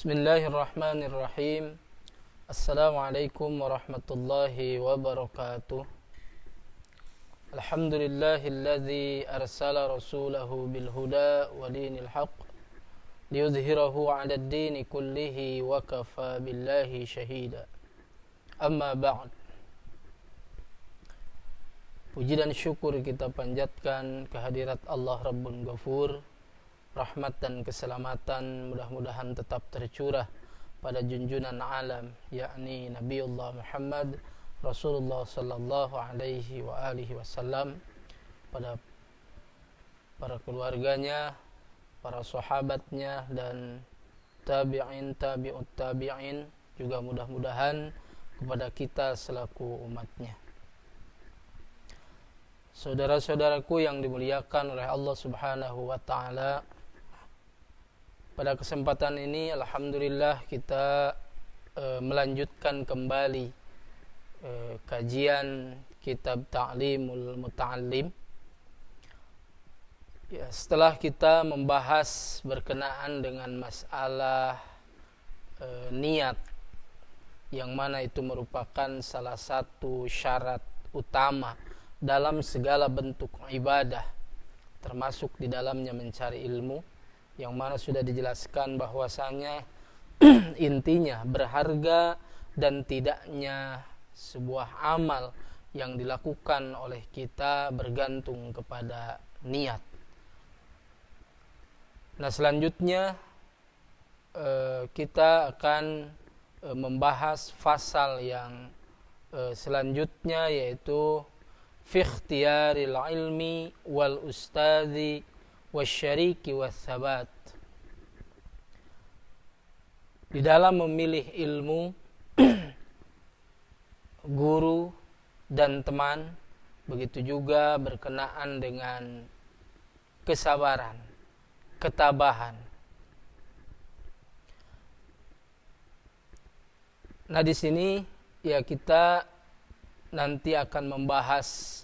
Bismillahirrahmanirrahim. Assalamualaikum warahmatullahi wabarakatuh. Alhamdulillahilladzi arsala rasulahu bilhuda wa dinil haqq liyudhhirahu 'ala ad-dini kullihi wa kafa billahi shahida. Amma ba'd. Puji dan syukur kita panjatkan kehadirat Allah Rabbun Ghafur. Rahmat dan keselamatan mudah-mudahan tetap tercurah pada junjungan alam, yakni Nabiullah Muhammad Rasulullah sallallahu alaihi wa alihi wasallam, pada para keluarganya, para sahabatnya dan tabi'in tabi'ut tabi'in, juga mudah-mudahan kepada kita selaku umatnya. Saudara-saudaraku yang dimuliakan oleh Allah Subhanahu wa taala, pada kesempatan ini alhamdulillah kita melanjutkan kembali kajian kitab Ta'limul Muta'allim. Ya, setelah kita membahas berkenaan dengan masalah niat, yang mana itu merupakan salah satu syarat utama dalam segala bentuk ibadah, termasuk di dalamnya mencari ilmu, yang mana sudah dijelaskan bahwasanya intinya berharga dan tidaknya sebuah amal yang dilakukan oleh kita bergantung kepada niat. Nah, selanjutnya kita akan membahas fasal yang selanjutnya, yaitu fi ikhtiyaril ilmi wal ustadzi wasyariki wassabat. Di dalam memilih ilmu, guru dan teman, begitu juga berkenaan dengan kesabaran, ketabahan. Nah, di sini ya kita nanti akan membahas,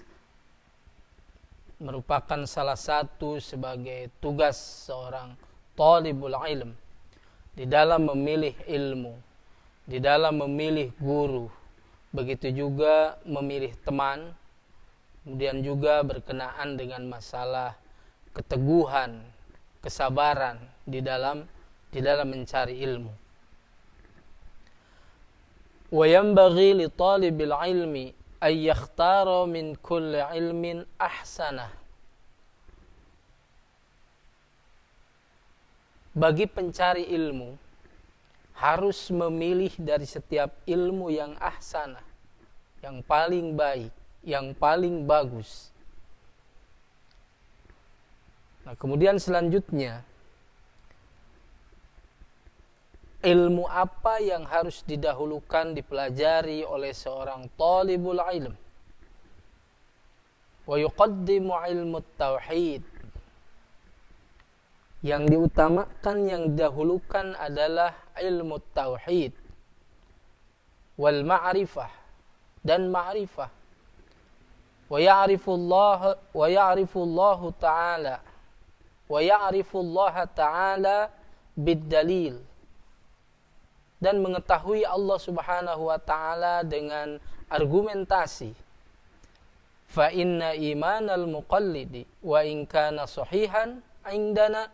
merupakan salah satu sebagai tugas seorang talibul ilm di dalam memilih ilmu, di dalam memilih guru, begitu juga memilih teman, kemudian juga berkenaan dengan masalah keteguhan, kesabaran di dalam mencari ilmu. Wa yanbaghi li talibil ilmi ay yakhtara min kulli ilmin ahsanah. Bagi pencari ilmu harus memilih dari setiap ilmu yang ahsanah, yang paling baik, yang paling bagus. Nah, kemudian selanjutnya, ilmu apa yang harus didahulukan dipelajari oleh seorang talibul ilm? Wa yuqaddimu ilmu tauhid. Yang diutamakan, yang didahulukan adalah ilmu tauhid wal ma'rifah, dan ma'rifah. Wa ya'rifu Allah ta'ala bid-dalil, dan mengetahui Allah Subhanahu wa ta'ala dengan argumentasi. Fa inna imanal muqallidi wa in kana sahihan indana,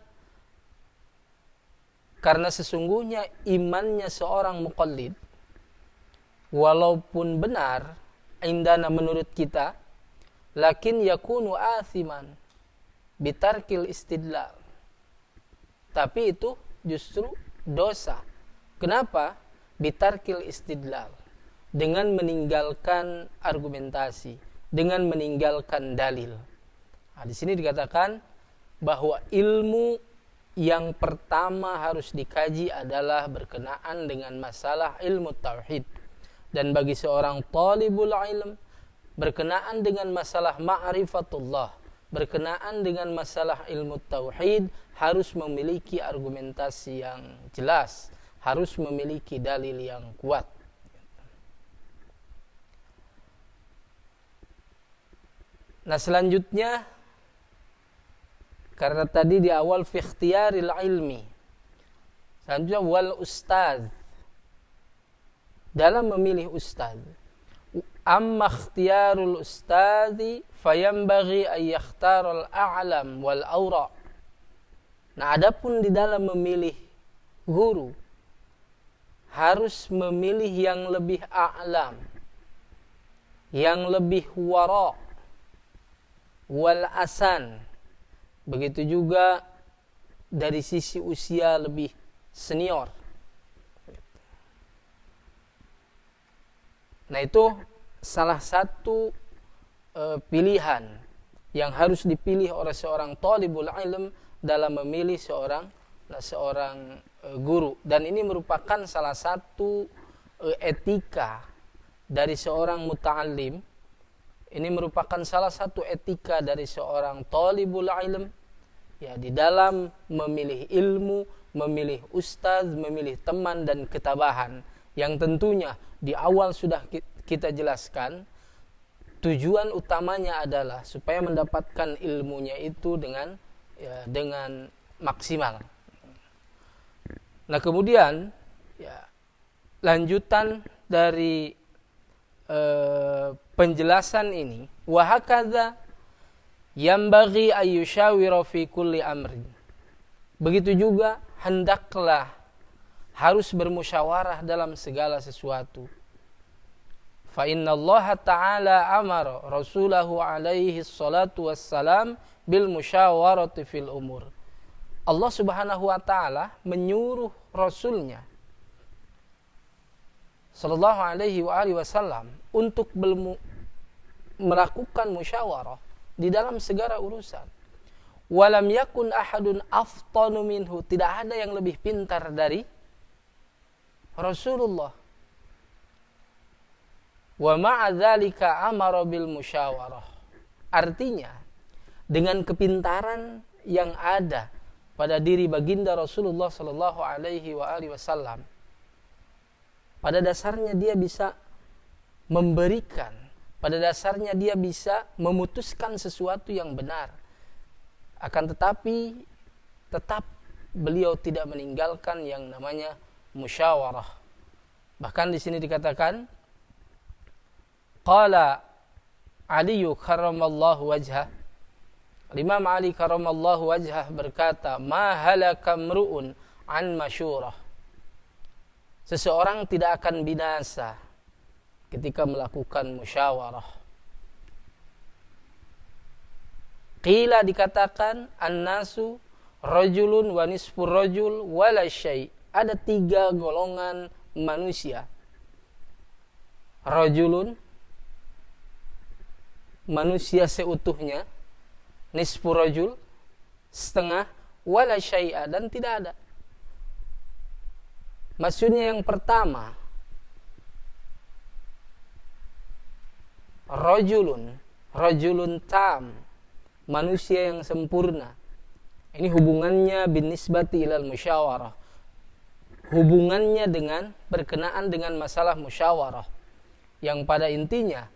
karena sesungguhnya imannya seorang muqallid, walaupun benar indana menurut kita, lakin yakunu athiman bitarkil istidlal, tapi itu justru dosa. Kenapa? Bitarkil istidlal, dengan meninggalkan argumentasi, dengan meninggalkan dalil. Nah, di sini dikatakan bahwa ilmu yang pertama harus dikaji adalah berkenaan dengan masalah ilmu tauhid. Dan bagi seorang talibul ilm, berkenaan dengan masalah ma'rifatullah, berkenaan dengan masalah ilmu tauhid, harus memiliki argumentasi yang jelas, harus memiliki dalil yang kuat. Nah, selanjutnya, karena tadi di awal fi ikhtiyaril ilmi, Selanjutnya wal ustadz, dalam memilih ustadz. Amma ikhtiyarul ustadzi fayambaghi ay yakhtarul a'lam wal awra. Nah, adapun di dalam memilih guru harus memilih yang lebih a'lam, yang lebih wara, wal asan. Begitu juga dari sisi usia lebih senior. Nah, itu salah satu pilihan yang harus dipilih oleh seorang talibul ilm dalam memilih seorang guru, dan ini merupakan salah satu etika dari seorang muta'allim. Ini merupakan salah satu etika dari seorang talibul ilm, ya, di dalam memilih ilmu, memilih ustaz, memilih teman dan ketabahan, yang tentunya di awal sudah kita jelaskan tujuan utamanya adalah supaya mendapatkan ilmunya itu dengan maksimal. Nah, kemudian lanjutan dari penjelasan ini, wa hakadza yambaghi ayyushawira fi kulli amrin. Begitu juga hendaklah harus bermusyawarah dalam segala sesuatu. Fa inna Allah Ta'ala amara Rasulahu alaihi salatu wassalam bil musyawarati fil umur. Allah Subhanahu wa Ta'ala menyuruh Rasulnya sallallahu alaihi wa alihi wasallam untuk melakukan musyawarah di dalam segala urusan. Walam yakun ahadun aftanu minhu, tidak ada yang lebih pintar dari Rasulullah. Wa ma'a dzalika amara bil musyawarah. Artinya, dengan kepintaran yang ada pada diri baginda Rasulullah sallallahu alaihi wa alihi wasallam, pada dasarnya dia bisa memberikan, pada dasarnya dia bisa memutuskan sesuatu yang benar. Akan tetapi tetap beliau tidak meninggalkan yang namanya musyawarah. Bahkan di sini dikatakan, qala Ali karramallahu wajhah, Imam Ali karramallahu wajhah berkata, ma halaka mru'un an masyurah. Seseorang tidak akan binasa ketika melakukan musyawarah. Qila dikatakan, an-nasu rajulun wa nisfur rajul wala syai'. Ada 3 golongan manusia. Rajulun, manusia seutuhnya, nisfur rajul, setengah, wala syai'a, dan tidak ada. Maksudnya yang pertama, rajulun tam, manusia yang sempurna. Ini hubungannya binisbati ilal musyawarah, hubungannya dengan berkenaan dengan masalah musyawarah, yang pada intinya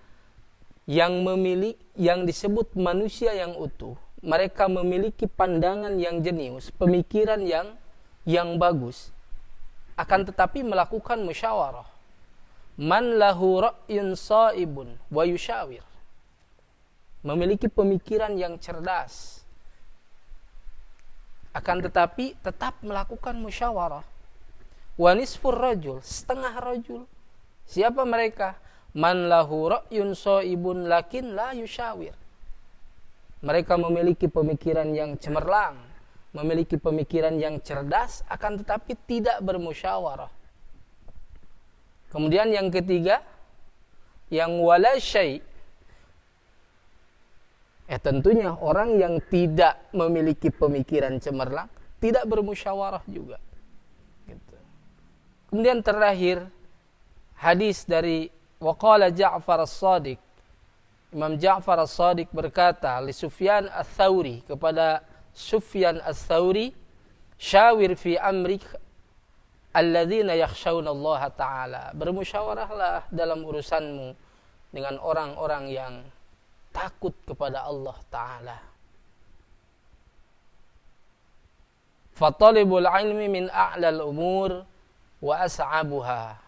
yang disebut manusia yang utuh, mereka memiliki pandangan yang jenius, pemikiran yang bagus, akan tetapi melakukan musyawarah. Man lahu ra'yun sa'ibun wa yushawir, memiliki pemikiran yang cerdas, akan tetapi tetap melakukan musyawarah. Wa nisfur rajul, setengah rajul. Siapa mereka? Man lahu ra'yun sa'ibun lakin la yushawir, mereka memiliki pemikiran yang cemerlang, memiliki pemikiran yang cerdas, akan tetapi tidak bermusyawarah. Kemudian yang ketiga, yang wala syai', tentunya orang yang tidak memiliki pemikiran cemerlang, tidak bermusyawarah juga. Gitu. Kemudian terakhir, hadis dari waqala Ja'far as-Shadiq, Imam Ja'far as-Shadiq berkata li Sufyan ats-Tsauri, kepada Sufyan ats-Tsauri, syawir fi amrik alladzina yakhshawna Allah Ta'ala, bermusyawarahlah dalam urusanmu dengan orang-orang yang takut kepada Allah Ta'ala. Fatalibul ilmi min a'lal umur wa as'abuha.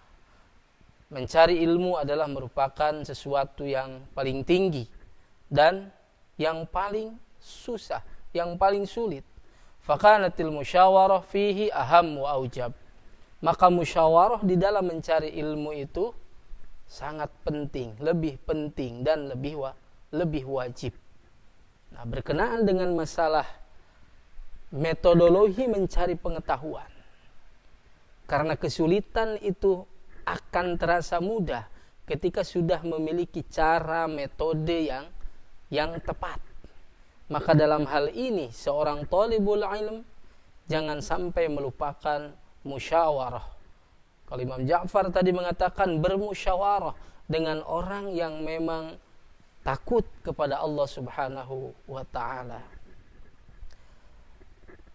Mencari ilmu adalah merupakan sesuatu yang paling tinggi dan yang paling susah, yang paling sulit. Fakanatil musyawarah fihi aham wa aujab. Maka musyawarah di dalam mencari ilmu itu sangat penting dan lebih wajib. Nah, berkenaan dengan masalah metodologi mencari pengetahuan, karena kesulitan itu akan terasa mudah ketika sudah memiliki cara metode yang tepat. Maka dalam hal ini seorang thalibul ilm jangan sampai melupakan musyawarah. Kalau Imam Ja'far tadi mengatakan bermusyawarah dengan orang yang memang takut kepada Allah Subhanahu wa ta'ala.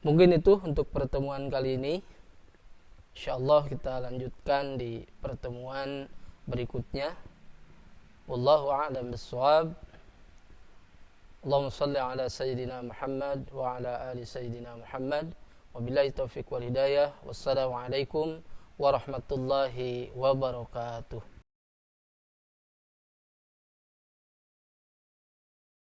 Mungkin itu untuk pertemuan kali ini. InsyaAllah kita lanjutkan di pertemuan berikutnya. Wallahu a'lam bissawab. Allahumma salli ala Sayyidina Muhammad wa ala ali Sayyidina Muhammad. Wabillahi taufiq wal hidayah. Wassalamualaikum warahmatullahi wabarakatuh.